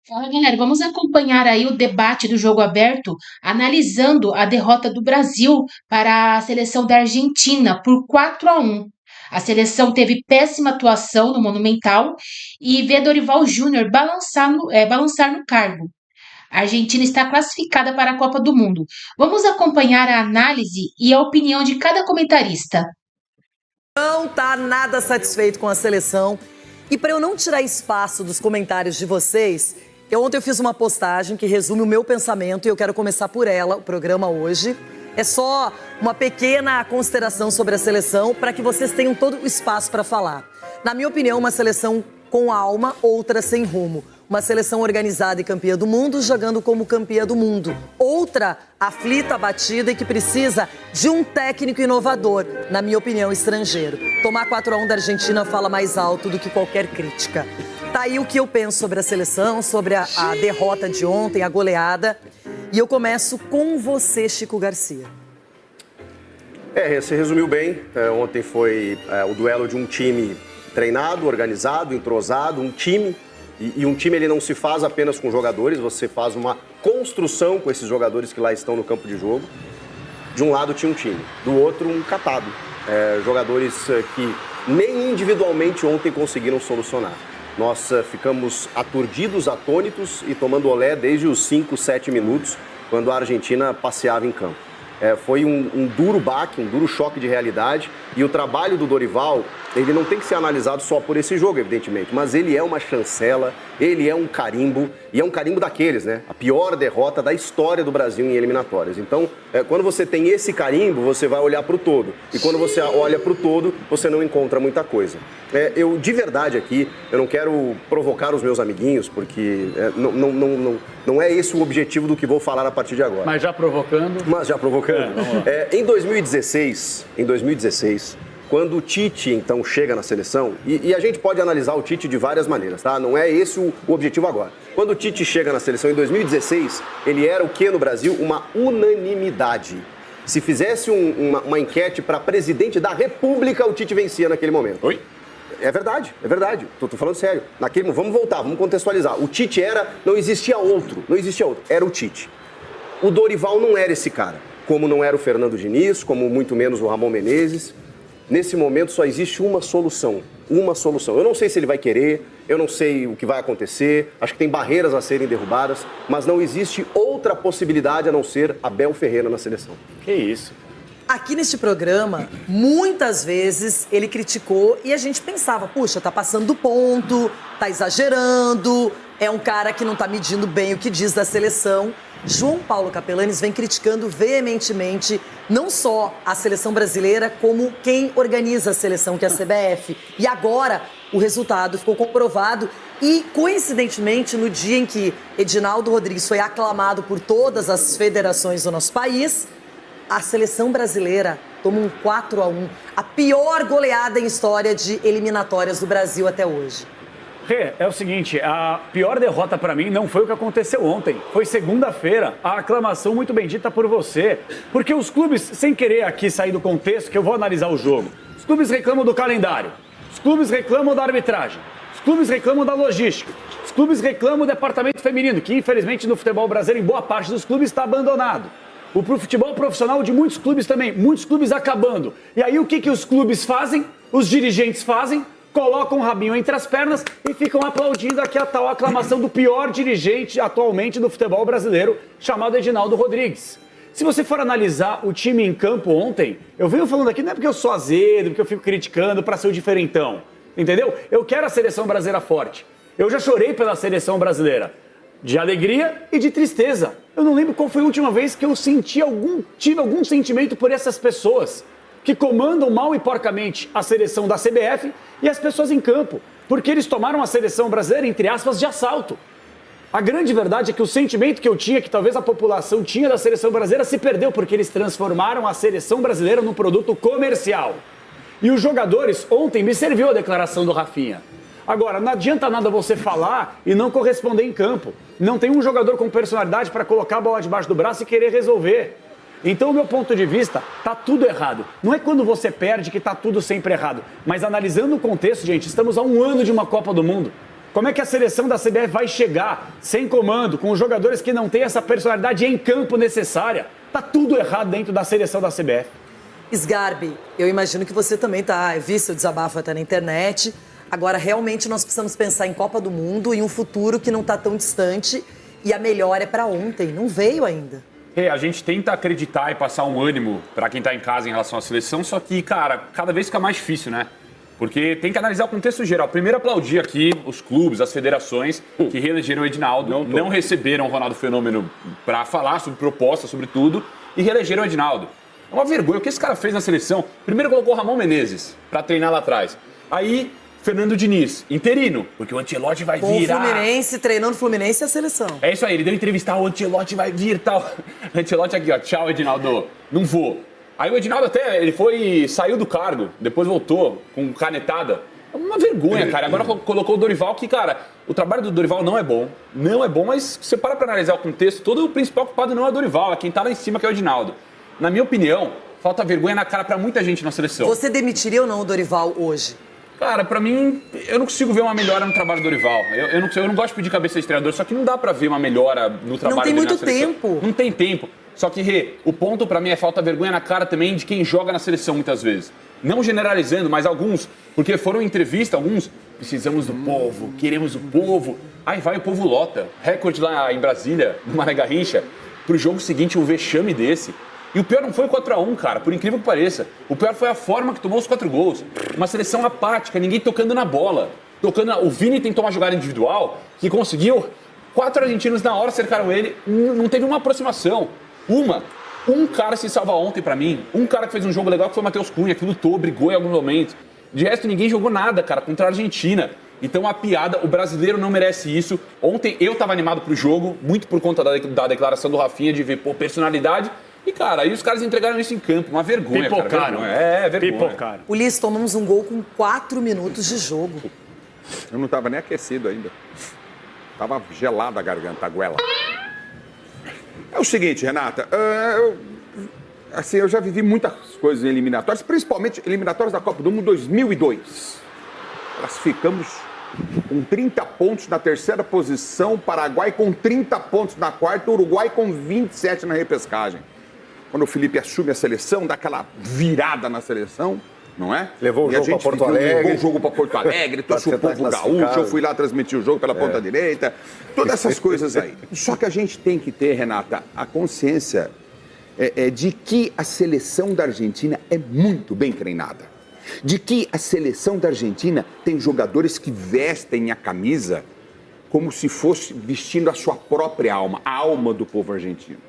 Fala, galera, vamos acompanhar aí o debate do jogo aberto, analisando a derrota do Brasil para a seleção da Argentina por 4-1. A seleção teve péssima atuação no Monumental e vê Dorival Júnior balançar no cargo. A Argentina está classificada para a Copa do Mundo. Vamos acompanhar a análise e a opinião de cada comentarista. Não tá nada satisfeito com a seleção. E para eu não tirar espaço dos comentários de vocês, ontem eu fiz uma postagem que resume o meu pensamento e eu quero começar por ela, o programa hoje. É só uma pequena consideração sobre a seleção para que vocês tenham todo o espaço para falar. Na minha opinião, uma seleção com alma, outra sem rumo. Uma seleção organizada e campeã do mundo, jogando como campeã do mundo. Outra aflita, abatida e que precisa de um técnico inovador, na minha opinião, estrangeiro. Tomar 4-1 da Argentina fala mais alto do que qualquer crítica. Tá aí o que eu penso sobre a seleção, sobre a derrota de ontem, a goleada. E eu começo com você, Chico Garcia. Você resumiu bem. Ontem foi o duelo de um time treinado, organizado, entrosado, um time. E um time ele não se faz apenas com jogadores, você faz uma construção com esses jogadores que lá estão no campo de jogo. De um lado tinha um time, do outro um catado. Jogadores que nem individualmente ontem conseguiram solucionar. Nós ficamos aturdidos, atônitos e tomando olé desde os 5, 7 minutos, quando a Argentina passeava em campo. Foi um duro baque, um duro choque de realidade. E o trabalho do Dorival, ele não tem que ser analisado só por esse jogo, evidentemente. Mas ele é uma chancela, ele é um carimbo, e é um carimbo daqueles, né? A pior derrota da história do Brasil em eliminatórias. Então, quando você tem esse carimbo, você vai olhar para o todo. E quando você olha para o todo, você não encontra muita coisa. Eu, de verdade aqui, eu não quero provocar os meus amiguinhos, porque não é esse o objetivo do que vou falar a partir de agora. Mas já provocando. Em 2016, quando o Tite, então, chega na seleção, e a gente pode analisar o Tite de várias maneiras, tá? Não é esse o objetivo agora. Quando o Tite chega na seleção em 2016, ele era o que no Brasil? Uma unanimidade. Se fizesse uma enquete para presidente da República, o Tite vencia naquele momento. Oi? É verdade. Tô falando sério. Vamos voltar, vamos contextualizar. O Tite não existia outro, era o Tite. O Dorival não era esse cara, como não era o Fernando Diniz, como muito menos o Ramon Menezes. Nesse momento só existe uma solução. Eu não sei se ele vai querer, eu não sei o que vai acontecer, acho que tem barreiras a serem derrubadas, mas não existe outra possibilidade a não ser Abel Ferreira na seleção. Que isso? Aqui neste programa, muitas vezes ele criticou e a gente pensava, puxa, tá passando do ponto, tá exagerando, é um cara que não tá medindo bem o que diz da seleção. João Paulo Capelanes vem criticando veementemente não só a seleção brasileira, como quem organiza a seleção, que é a CBF. E agora o resultado ficou comprovado e, coincidentemente, no dia em que Edinaldo Rodrigues foi aclamado por todas as federações do nosso país, a seleção brasileira toma um 4-1, a pior goleada em história de eliminatórias do Brasil até hoje. Rê, é o seguinte, a pior derrota pra mim não foi o que aconteceu ontem. Foi segunda-feira, a aclamação muito bendita por você. Porque os clubes, sem querer aqui sair do contexto, que eu vou analisar o jogo, os clubes reclamam do calendário, os clubes reclamam da arbitragem, os clubes reclamam da logística, os clubes reclamam do departamento feminino, que infelizmente no futebol brasileiro, em boa parte dos clubes, está abandonado. O futebol profissional de muitos clubes também, muitos clubes acabando. E aí o que os clubes fazem? Os dirigentes fazem? Colocam o rabinho entre as pernas e ficam aplaudindo aqui a tal aclamação do pior dirigente atualmente do futebol brasileiro, chamado Edinaldo Rodrigues. Se você for analisar o time em campo ontem, eu venho falando aqui não é porque eu sou azedo, porque eu fico criticando para ser o diferentão, entendeu? Eu quero a seleção brasileira forte. Eu já chorei pela seleção brasileira, de alegria e de tristeza. Eu não lembro qual foi a última vez que eu tive algum sentimento por essas pessoas que comandam mal e porcamente a seleção da CBF e as pessoas em campo, porque eles tomaram a seleção brasileira, entre aspas, de assalto. A grande verdade é que o sentimento que eu tinha, que talvez a população tinha da seleção brasileira, se perdeu, porque eles transformaram a seleção brasileira num produto comercial. E os jogadores, ontem me serviu a declaração do Rafinha. Agora, não adianta nada você falar e não corresponder em campo. Não tem um jogador com personalidade para colocar a bola debaixo do braço e querer resolver. Então, o meu ponto de vista, tá tudo errado. Não é quando você perde que tá tudo sempre errado. Mas analisando o contexto, gente, estamos a um ano de uma Copa do Mundo. Como é que a seleção da CBF vai chegar sem comando, com os jogadores que não têm essa personalidade em campo necessária? Tá tudo errado dentro da seleção da CBF. Sgarbi, eu imagino que você também vi seu desabafo até na internet. Agora, realmente, nós precisamos pensar em Copa do Mundo, em um futuro que não está tão distante. E a melhor é para ontem, não veio ainda. A gente tenta acreditar e passar um ânimo para quem está em casa em relação à seleção, só que, cara, cada vez fica mais difícil, né? Porque tem que analisar o contexto geral. Primeiro, aplaudir aqui os clubes, as federações que reelegeram o Edinaldo, não receberam o Ronaldo Fenômeno para falar sobre propostas, sobre tudo, e reelegeram o Edinaldo. É uma vergonha. O que esse cara fez na seleção? Primeiro colocou o Ramon Menezes para treinar lá atrás. Aí, Fernando Diniz, interino, porque o Ancelotti vai vir. O Fluminense, treinando o Fluminense e a seleção. É isso aí, ele deu entrevista, o Ancelotti vai vir e tal. Ancelotti aqui, ó, tchau, Edinaldo, não vou. Aí o Edinaldo até, saiu do cargo, depois voltou com canetada. É uma vergonha, cara. Agora colocou o Dorival, que, cara, o trabalho do Dorival não é bom, mas você para pra analisar o contexto, todo o principal culpado não é o Dorival, é quem tá lá em cima, que é o Edinaldo. Na minha opinião, falta vergonha na cara pra muita gente na seleção. Você demitiria ou não o Dorival hoje? Cara, pra mim, eu não consigo ver uma melhora no trabalho do Dorival. Eu não gosto de pedir cabeça de treinador, só que não dá pra ver uma melhora no trabalho dele na seleção. Não tem muito tempo. Não tem tempo. Só que, o ponto pra mim é falta vergonha na cara também de quem joga na seleção muitas vezes. Não generalizando, mas alguns, porque foram em entrevista, alguns, precisamos do povo, queremos o povo. Aí vai o povo lota. Recorde lá em Brasília, no Mané Garrincha, pro jogo seguinte um vexame desse. E o pior não foi o 4-1, cara, por incrível que pareça. O pior foi a forma que tomou os 4 gols. Uma seleção apática, ninguém tocando na bola. O Vini tentou uma jogada individual que conseguiu. 4 argentinos na hora cercaram ele, não teve uma aproximação. Um cara se salva ontem pra mim, um cara que fez um jogo legal que foi o Matheus Cunha, que lutou, brigou em alguns momentos. De resto, ninguém jogou nada, cara, contra a Argentina. Então a piada, o brasileiro não merece isso. Ontem eu tava animado pro jogo, muito por conta da declaração do Rafinha de ver, personalidade. E, cara, aí os caras entregaram isso em campo. Uma vergonha, Pipocaram. Cara. Vergonha. Pipocaram. Ulisses, tomamos um gol com 4 minutos de jogo. Eu não estava nem aquecido ainda. Tava gelada a garganta, a goela. É o seguinte, Renata. Eu já vivi muitas coisas em eliminatórias, principalmente eliminatórias da Copa do Mundo 2002. Classificamos com 30 pontos na terceira posição, Paraguai com 30 pontos na quarta, Uruguai com 27 na repescagem. Quando o Felipe assume a seleção, dá aquela virada na seleção, não é? Levou o jogo para Porto Alegre. Levou o jogo para Porto Alegre, trouxe o povo gaúcho, eu fui lá transmitir o jogo pela ponta direita, todas essas coisas aí. Só que a gente tem que ter, Renata, a consciência de que a seleção da Argentina é muito bem treinada. De que a seleção da Argentina tem jogadores que vestem a camisa como se fosse vestindo a sua própria alma, a alma do povo argentino.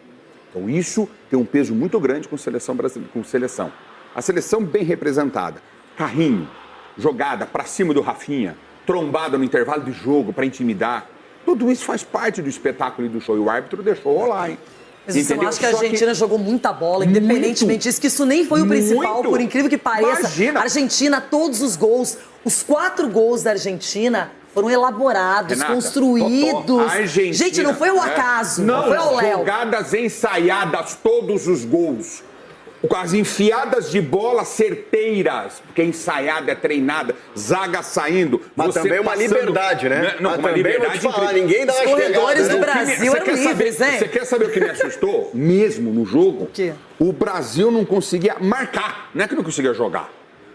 Então isso tem um peso muito grande com seleção brasileira, com seleção. A seleção bem representada, carrinho, jogada para cima do Rafinha, trombada no intervalo de jogo para intimidar. Tudo isso faz parte do espetáculo e do show. E o árbitro deixou rolar, hein? Mas você não acha que a Argentina jogou muita bola, independentemente disso, que isso nem foi o principal, por incrível que pareça. Imagina. A Argentina, todos os gols, os 4 gols da Argentina foram elaborados, Renata, construídos. A Argentina, gente, não foi o acaso, não foi o Léo. Jogadas ensaiadas, todos os gols. Com as enfiadas de bola certeiras, porque ensaiada, é treinada, zaga saindo. Mas também uma liberdade, né? Não, mas uma também liberdade vou te falar, ninguém dá Os uma corredores chegada, do né? Brasil eram livres, hein? Você quer saber o que me assustou? Mesmo no jogo, O quê? o Brasil não conseguia marcar. Não é que não conseguia jogar.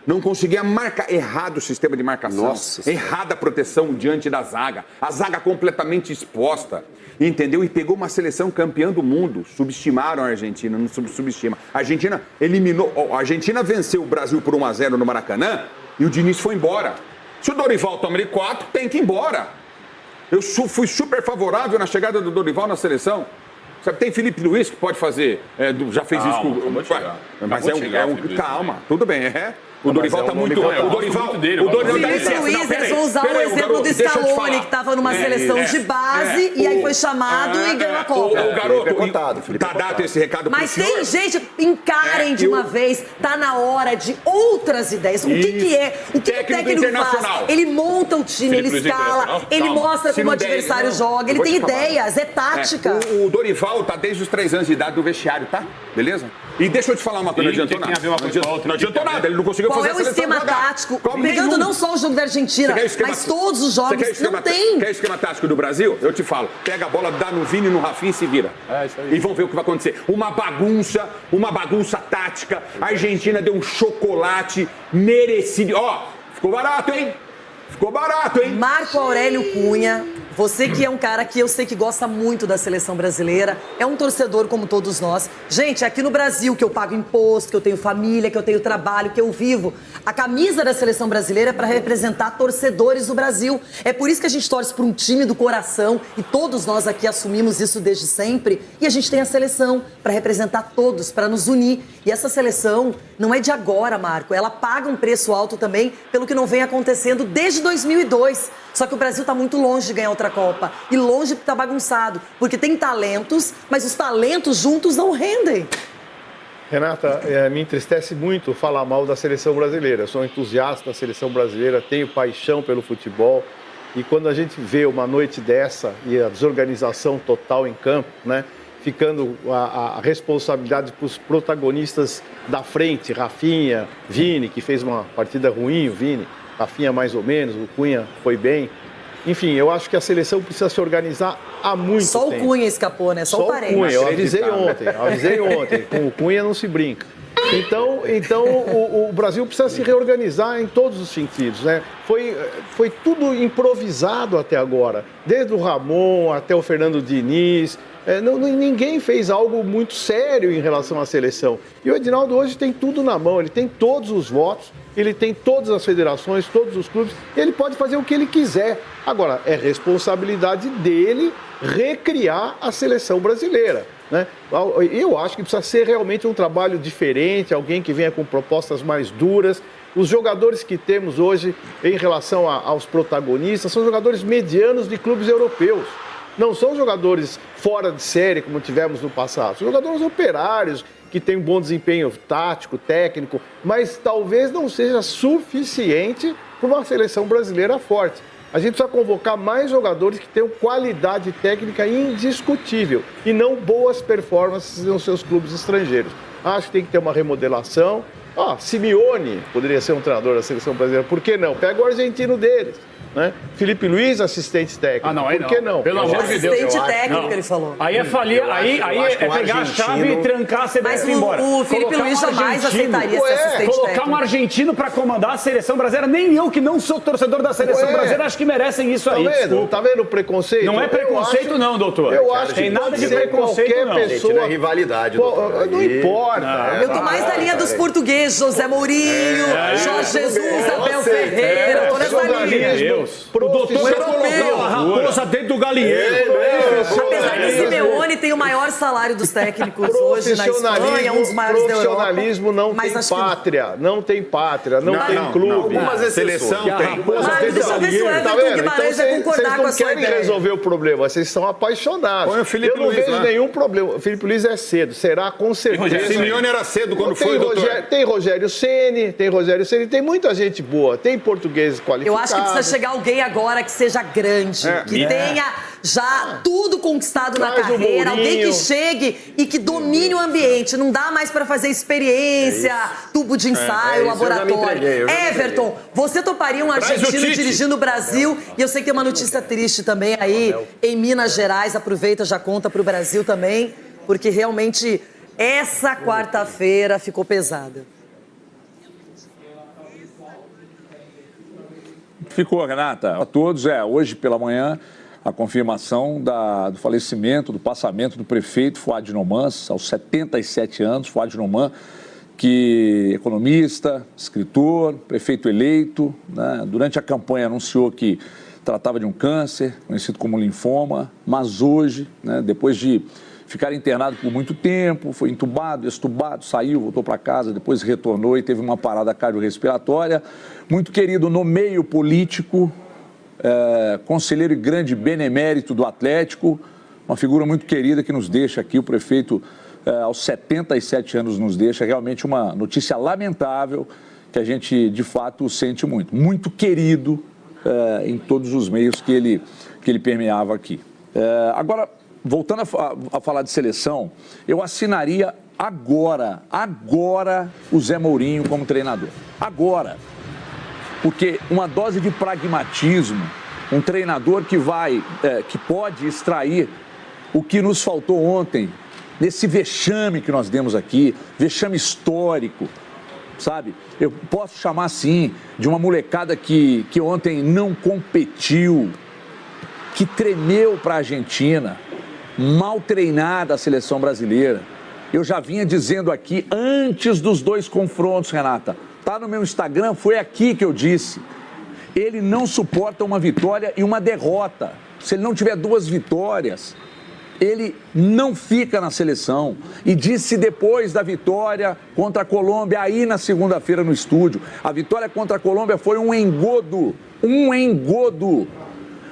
Não conseguia marcar. Errado o sistema de marcação. Nossa. Errada a proteção diante da zaga. A zaga completamente exposta. Entendeu? E pegou uma seleção campeã do mundo. Subestimaram a Argentina, não subestima. A Argentina eliminou. A Argentina venceu o Brasil por 1-0 no Maracanã e o Diniz foi embora. Se o Dorival toma ele 4, tem que ir embora. Eu fui super favorável na chegada do Dorival na seleção. Sabe, tem Felipe Luiz que pode fazer. Já fez isso com acabou de chegar. Mas Acabou de chegar, Felipe Luiz calma, também. tudo bem, O Dorival tá muito. O Dorival. Felipe Luiz, eles vão usar o exemplo do Scaloni, que estava numa seleção de base e aí foi chamado e ganhou a Copa. O garoto, Felipe tá dado esse recado pro Mas senhor? tem gente, encarem de uma vez, tá na hora de outras ideias. O que é? O que o técnico faz? Ele monta o time, ele escala, ele mostra como o adversário joga, ele tem ideias, é tática. O Dorival tá desde os 3 anos de idade do vestiário, tá? Beleza? E deixa eu te falar uma coisa, não adiantou nada. Não adiantou nada, ele não conseguiu fazer a seleção jogar. Qual é o esquema tático? Pegando não só o jogo da Argentina, mas todos os jogos, não tem. Quer esquema tático do Brasil? Eu te falo, pega a bola, dá no Vini, no Rafinha e se vira. Isso aí. E vão ver o que vai acontecer. Uma bagunça tática. A Argentina deu um chocolate merecido. Ó, ficou barato, hein? Ficou barato, hein? Marco Aurélio Cunha, você que é um cara que eu sei que gosta muito da seleção brasileira, é um torcedor como todos nós. Gente, aqui no Brasil, que eu pago imposto, que eu tenho família, que eu tenho trabalho, que eu vivo, a camisa da seleção brasileira é para representar torcedores do Brasil. É por isso que a gente torce para um time do coração e todos nós aqui assumimos isso desde sempre. E a gente tem a seleção para representar todos, para nos unir. E essa seleção não é de agora, Marco. Ela paga um preço alto também pelo que não vem acontecendo desde 2002. Só que o Brasil está muito longe de ganhar outra Copa. E longe porque está bagunçado. Porque tem talentos, mas os talentos juntos não rendem. Renata, me entristece muito falar mal da seleção brasileira. Eu sou um entusiasta da seleção brasileira, tenho paixão pelo futebol. E quando a gente vê uma noite dessa e a desorganização total em campo, né? Ficando a responsabilidade para os protagonistas da frente, Rafinha, Vini, que fez uma partida ruim, o Vini, Rafinha mais ou menos, o Cunha foi bem. Enfim, eu acho que a seleção precisa se organizar há muito tempo. Só o Cunha escapou, né? Só o parente. Cunha, eu avisei ontem, com o Cunha não se brinca. Então o Brasil precisa se reorganizar em todos os sentidos, né? Foi tudo improvisado até agora, desde o Ramon até o Fernando Diniz. Ninguém fez algo muito sério em relação à seleção. E o Edinaldo hoje tem tudo na mão, ele tem todos os votos, ele tem todas as federações, todos os clubes, ele pode fazer o que ele quiser. Agora, é responsabilidade dele recriar a seleção brasileira, né? Eu acho que precisa ser realmente um trabalho diferente, alguém que venha com propostas mais duras. Os jogadores que temos hoje em relação aos protagonistas são jogadores medianos de clubes europeus. Não são jogadores fora de série, como tivemos no passado. São jogadores operários, que têm um bom desempenho tático, técnico, mas talvez não seja suficiente para uma seleção brasileira forte. A gente precisa convocar mais jogadores que tenham qualidade técnica indiscutível e não boas performances nos seus clubes estrangeiros. Acho que tem que ter uma remodelação. Simeone poderia ser um treinador da seleção brasileira. Por que não? Pega o argentino deles. Né? Felipe Luiz, assistente técnico. Por que não? Pelo amor de Deus. Assistente técnico, ele falou. Aí é falir, aí é pegar a chave e trancar a CBF embora. O Felipe Luiz jamais aceitaria ser assistente técnico. Colocar um argentino para comandar a seleção brasileira, nem eu que não sou torcedor da seleção brasileira, acho que merecem isso aí. Tá vendo o preconceito? Não é preconceito não, doutor. Eu acho que tem nada de preconceito não. Gente, não é rivalidade, doutor. Não importa. Eu tô mais na linha dos portugueses, José Mourinho, Jorge Jesus, Abel Ferreira, eu tô nessa linha. O doutor colocou a raposa dentro do galinheiro. Apesar que Simeone tem o maior salário dos técnicos hoje na Espanha, um dos maiores da Europa. Profissionalismo não tem pátria, não tem pátria, não tem clube. Algumas seleção tem. Deixa eu ver se o Everton Guimarães vai concordar com a sua ideia. Vocês não querem resolver o problema, vocês estão apaixonados. Eu não vejo nenhum problema. O Felipe Luiz é cedo, será com certeza. Simeone era cedo quando foi, doutor. Tem Rogério Ceni, tem muita gente boa, tem portugueses qualificados. Eu acho que precisa chegar alguém agora que seja grande, que tenha já tudo conquistado na carreira, alguém que chegue e que domine o ambiente. Não dá mais para fazer experiência, tubo de ensaio, laboratório. Everton, você toparia um argentino dirigindo o Brasil? E eu sei que tem uma notícia triste também aí em Minas Gerais. Aproveita, já conta para o Brasil também, porque realmente essa quarta-feira ficou pesada. Ficou, Renata. A todos, hoje pela manhã, a confirmação do falecimento, do passamento do prefeito Fuad Noman, aos 77 anos. Fuad Noman, que é economista, escritor, prefeito eleito, né? Durante a campanha anunciou que tratava de um câncer, conhecido como linfoma, mas hoje, né, depois de ficar internado por muito tempo, foi entubado, extubado, saiu, voltou para casa, depois retornou e teve uma parada cardiorrespiratória. Muito querido no meio político, conselheiro e grande benemérito do Atlético, uma figura muito querida que nos deixa aqui, o prefeito aos 77 anos nos deixa, realmente uma notícia lamentável que a gente de fato sente muito. Muito querido em todos os meios que ele permeava aqui. Agora, voltando a falar de seleção, eu assinaria agora o Zé Mourinho como treinador. Agora. Porque uma dose de pragmatismo, um treinador que pode extrair o que nos faltou ontem, nesse vexame que nós demos aqui, vexame histórico, sabe? Eu posso chamar assim, de uma molecada que ontem não competiu, que tremeu para a Argentina, mal treinada a seleção brasileira. Eu já vinha dizendo aqui, antes dos 2 confrontos, Renata, tá no meu Instagram, foi aqui que eu disse, ele não suporta uma vitória e uma derrota. Se ele não tiver 2 vitórias, ele não fica na seleção. E disse depois da vitória contra a Colômbia, aí na segunda-feira no estúdio, a vitória contra a Colômbia foi um engodo.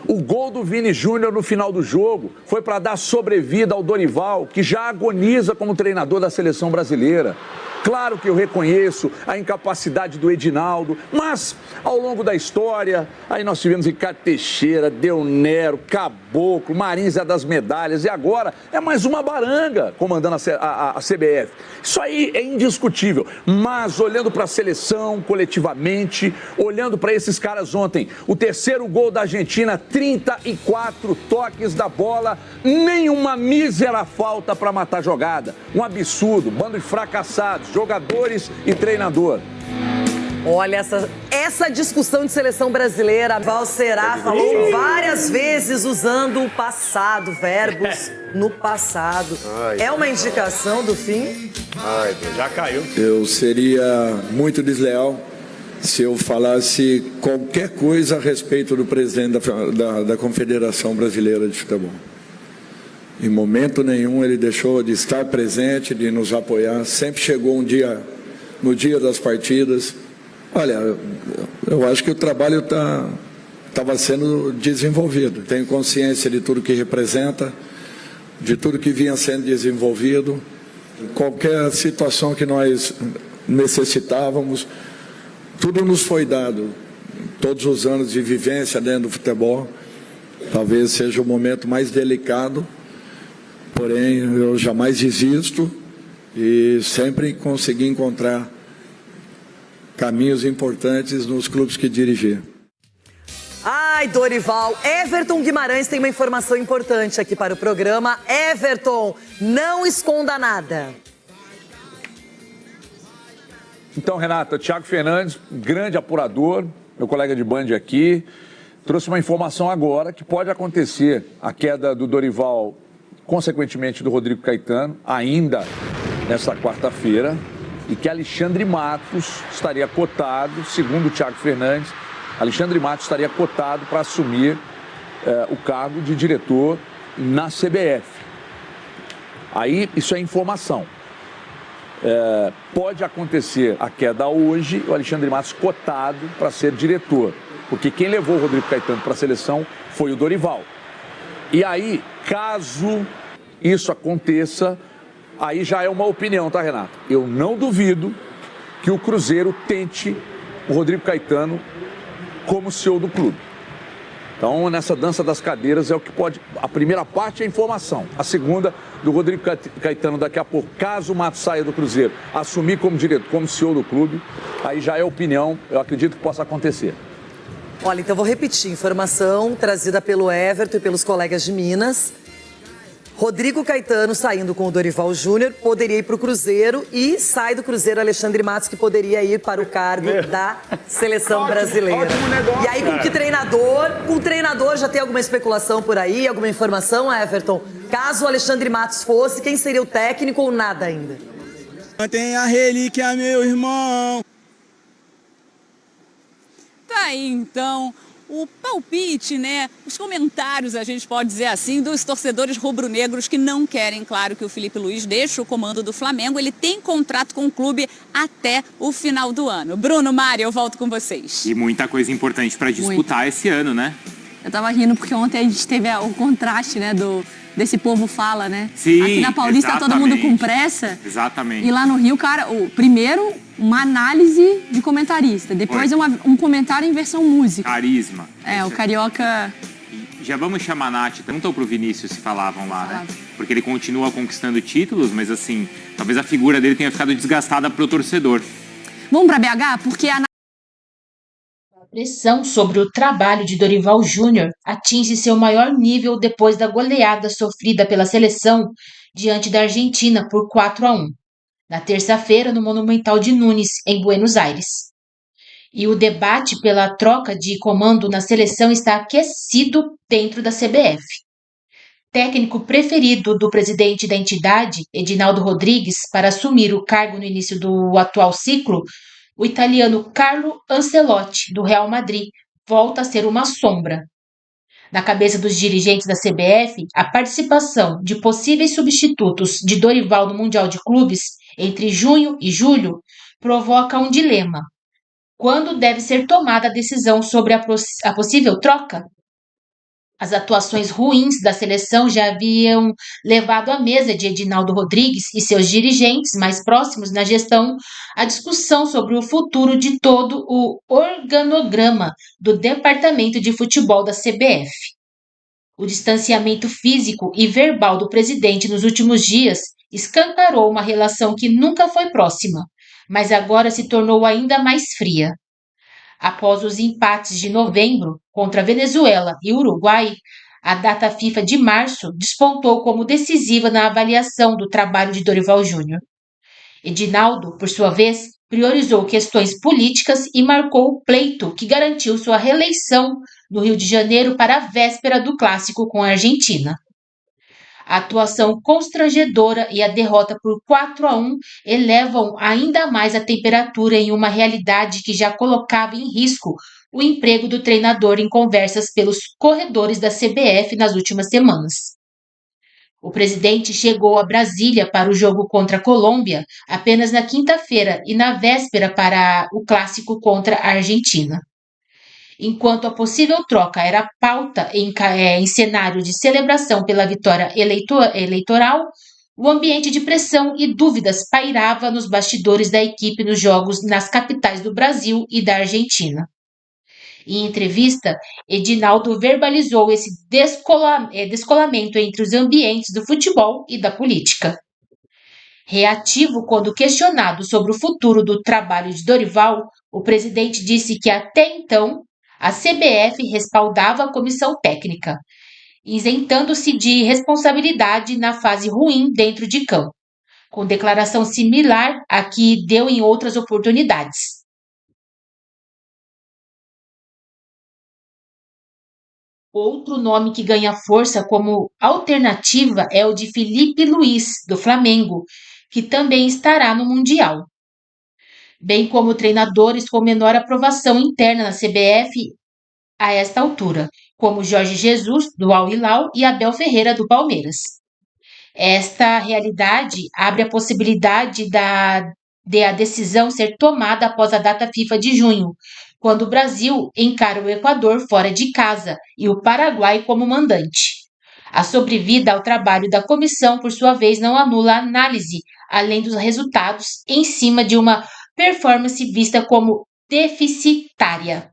O gol do Vini Júnior no final do jogo foi para dar sobrevida ao Dorival, que já agoniza como treinador da seleção brasileira. Claro que eu reconheço a incapacidade do Edinaldo, mas ao longo da história, aí nós tivemos Ricardo Teixeira, Del Nero, Caboclo, Marins é das medalhas, e agora é mais uma baranga comandando a CBF. Isso aí é indiscutível, mas olhando para a seleção coletivamente, olhando para esses caras ontem, o terceiro gol da Argentina, 34 toques da bola, nenhuma mísera falta para matar a jogada. Um absurdo, bando de fracassados, jogadores e treinador. Olha, essa discussão de seleção brasileira, Val Será falou várias vezes usando o passado, verbos no passado. É uma indicação do fim? Já caiu. Eu seria muito desleal se eu falasse qualquer coisa a respeito do presidente da Confederação Brasileira de Futebol. Em momento nenhum ele deixou de estar presente, de nos apoiar. Sempre chegou no dia das partidas. Olha, eu acho que o trabalho estava sendo desenvolvido. Tenho consciência de tudo que representa, de tudo que vinha sendo desenvolvido. Qualquer situação que nós necessitávamos, tudo nos foi dado. Todos os anos de vivência dentro do futebol, talvez seja o momento mais delicado. Porém, eu jamais desisto e sempre consegui encontrar caminhos importantes nos clubes que dirigi. Ai, Dorival, Everton Guimarães tem uma informação importante aqui para o programa. Everton, não esconda nada. Então, Renata, Thiago Fernandes, grande apurador, meu colega de Band aqui, trouxe uma informação agora que pode acontecer a queda do Dorival, consequentemente do Rodrigo Caetano, ainda nesta quarta-feira, e que Alexandre Matos estaria cotado, segundo o Thiago Fernandes, Alexandre Matos estaria cotado para assumir o cargo de diretor na CBF. Aí, isso é informação. Pode acontecer a queda hoje, o Alexandre Matos cotado para ser diretor, porque quem levou o Rodrigo Caetano para a seleção foi o Dorival. E aí, caso isso aconteça, aí já é uma opinião, tá, Renato? Eu não duvido que o Cruzeiro tente o Rodrigo Caetano como CEO do clube. Então, nessa dança das cadeiras é o que pode... A primeira parte é a informação. A segunda, do Rodrigo Caetano, daqui a pouco, caso o Matos saia do Cruzeiro, assumir como diretor, como CEO do clube, aí já é opinião, eu acredito que possa acontecer. Olha, então vou repetir, informação trazida pelo Everton e pelos colegas de Minas. Rodrigo Caetano saindo com o Dorival Júnior, poderia ir para o Cruzeiro, e sai do Cruzeiro Alexandre Matos, que poderia ir para o cargo da seleção brasileira. Ótimo negócio, e aí, com que treinador? Com o treinador já tem alguma especulação por aí, alguma informação, Everton? Caso o Alexandre Matos fosse, quem seria o técnico ou nada ainda? Mantém a relíquia, meu irmão. Tá aí, então, o palpite, né? Os comentários, a gente pode dizer assim, dos torcedores rubro-negros que não querem, claro, que o Felipe Luiz deixe o comando do Flamengo. Ele tem contrato com o clube até o final do ano. Bruno, Mário, eu volto com vocês. E muita coisa importante para disputar esse ano, né? Eu tava rindo porque ontem a gente teve o contraste, né, desse povo fala, né? Sim, aqui na Paulista tá todo mundo com pressa. Exatamente. E lá no Rio, cara, primeiro uma análise de comentarista, depois um comentário em versão música. Carisma. O carioca... Já vamos chamar a Nath, perguntou pro Vinícius se falavam lá, né? Porque ele continua conquistando títulos, mas assim, talvez a figura dele tenha ficado desgastada pro torcedor. Vamos para BH, porque a A pressão sobre o trabalho de Dorival Júnior atinge seu maior nível depois da goleada sofrida pela seleção diante da Argentina por 4-1, na terça-feira no Monumental de Nunes, em Buenos Aires. E o debate pela troca de comando na seleção está aquecido dentro da CBF. Técnico preferido do presidente da entidade, Edinaldo Rodrigues, para assumir o cargo no início do atual ciclo, o italiano Carlo Ancelotti, do Real Madrid, volta a ser uma sombra. Na cabeça dos dirigentes da CBF, a participação de possíveis substitutos de Dorival no Mundial de Clubes entre junho e julho provoca um dilema. Quando deve ser tomada a decisão sobre a possível troca? As atuações ruins da seleção já haviam levado à mesa de Edinaldo Rodrigues e seus dirigentes mais próximos na gestão a discussão sobre o futuro de todo o organograma do Departamento de Futebol da CBF. O distanciamento físico e verbal do presidente nos últimos dias escancarou uma relação que nunca foi próxima, mas agora se tornou ainda mais fria. Após os empates de novembro contra Venezuela e Uruguai, a data FIFA de março despontou como decisiva na avaliação do trabalho de Dorival Júnior. Edinaldo, por sua vez, priorizou questões políticas e marcou o pleito que garantiu sua reeleição no Rio de Janeiro para a véspera do clássico com a Argentina. A atuação constrangedora e a derrota por 4-1 elevam ainda mais a temperatura em uma realidade que já colocava em risco o emprego do treinador em conversas pelos corredores da CBF nas últimas semanas. O presidente chegou a Brasília para o jogo contra a Colômbia apenas na quinta-feira e na véspera para o clássico contra a Argentina. Enquanto a possível troca era pauta em cenário de celebração pela vitória eleitoral, o ambiente de pressão e dúvidas pairava nos bastidores da equipe nos jogos nas capitais do Brasil e da Argentina. Em entrevista, Edinaldo verbalizou esse descolamento entre os ambientes do futebol e da política. Reativo quando questionado sobre o futuro do trabalho de Dorival, o presidente disse que até então a CBF respaldava a comissão técnica, isentando-se de responsabilidade na fase ruim dentro de campo, com declaração similar à que deu em outras oportunidades. Outro nome que ganha força como alternativa é o de Filipe Luís, do Flamengo, que também estará no Mundial. Bem como treinadores com menor aprovação interna na CBF a esta altura, como Jorge Jesus, do Al Hilal, e Abel Ferreira, do Palmeiras. Esta realidade abre a possibilidade de a decisão ser tomada após a data FIFA de junho, quando o Brasil encara o Equador fora de casa e o Paraguai como mandante. A sobrevida ao trabalho da comissão, por sua vez, não anula a análise, além dos resultados, em cima de uma performance vista como deficitária.